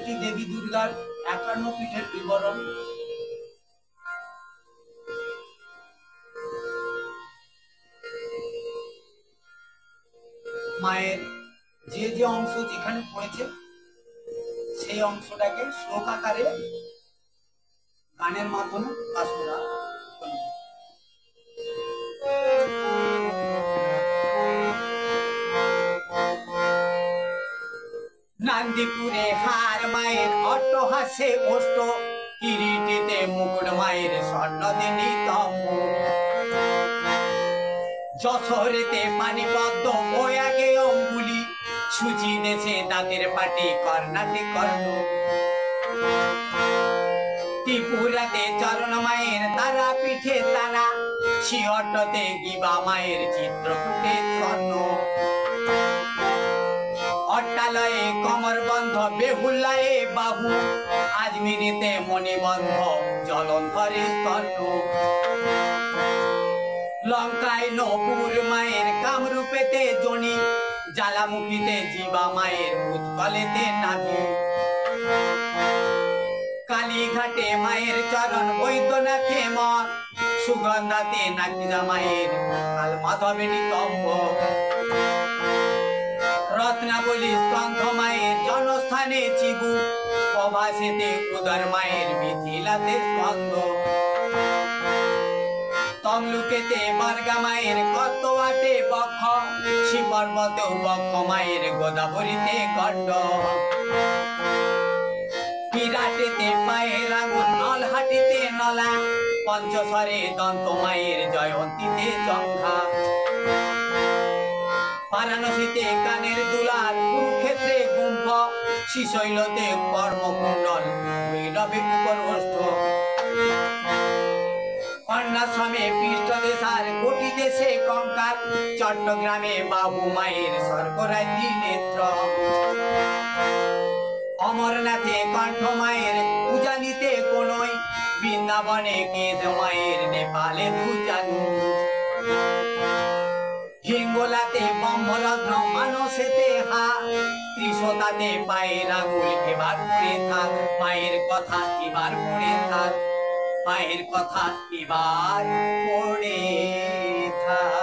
এটি দেবী দুর্গার 51 পীঠের বিবরণ। মায়ের যে যে অংশ যেখানে পড়েছে সেই অংশটাকে শ্লোক আকারে গানের মাধ্যমে প্রকাশ করা হলো। নান্দিপুরে হার মায়ের অট্টহাসে অষ্ট, কিরিটিতে মুকুট মায়ের স্বর্ণদিনী তম্ব, যশোরেতে পানিপদ্ম বয়াগে অঙ্গুলি, সুচি দেশে দাঁতের পাটি কর্ণাটে কর্ণ, ত্রিপুরাতে চরণ মায়ের তারা পিঠে তারা, শিহট্টতে গিবা মায়ের চিত্রকূটে স্বর্ণ, অট্টালয়ে কমর বন্ধ বেহুলায়ে বাহু, আজমিরিতে মণিবন্ধ জলন্ধরে স্তন্য, লঙ্কায় নপুর মায়ের কামরূপেতে জনি, জ্বালামুখীতে জীবা মায়ের উৎকলেতে নাভি, কালীঘাটে মায়ের চরণ বৈদ্যনাথে মন, সুগন্ধাতে নাকিজা মায়ের কাল মাধবেনী তম্ব, রত্নাবলী স্কন্ধ মায়ের জনস্থানে চিবু, প্রভাসেতে উদর মায়ের মিথিলাতে স্কন্ধ, তমলুকেতে বর্গা মায়ের কতোয়াতে বক্ষ, শিবপর্বতেও বক্ষ মায়ের গোদাবরীতে গণ্ড, বিরাটেতে পায়ের আঙুল নলহাটিতে নলা, পঞ্চস্বরে দন্ত মায়ের জয়ন্তীতে জঙ্ঘা, বারাণসীতে কানের দুলার, কুরুক্ষেত্রে গুম্ফ, শ্রীশৈলতে কর্মকুণ্ডল ভৈরবে উপর ওষ্ঠ, কন্যাশ্রমে পৃষ্ঠদেশার কোটি দেশে কঙ্কাল, চট্টগ্রামে বাবু মায়ের শর্করায় ত্রিনেত্র, অমরনাথে কণ্ঠ মায়ের উজানিতে কোনই, বৃন্দাবনে কেশ মায়ের নেপালে দুজানু, হিঙ্গোলাতে ব্রহ্মরত্ন মানসেতে হা, ত্রিশতাতে পায়ের আঙুল এবার পড়ে থাক, মায়ের কথা এবার পড়ে থাক, মায়ের কথা এবার পড়ে থাক।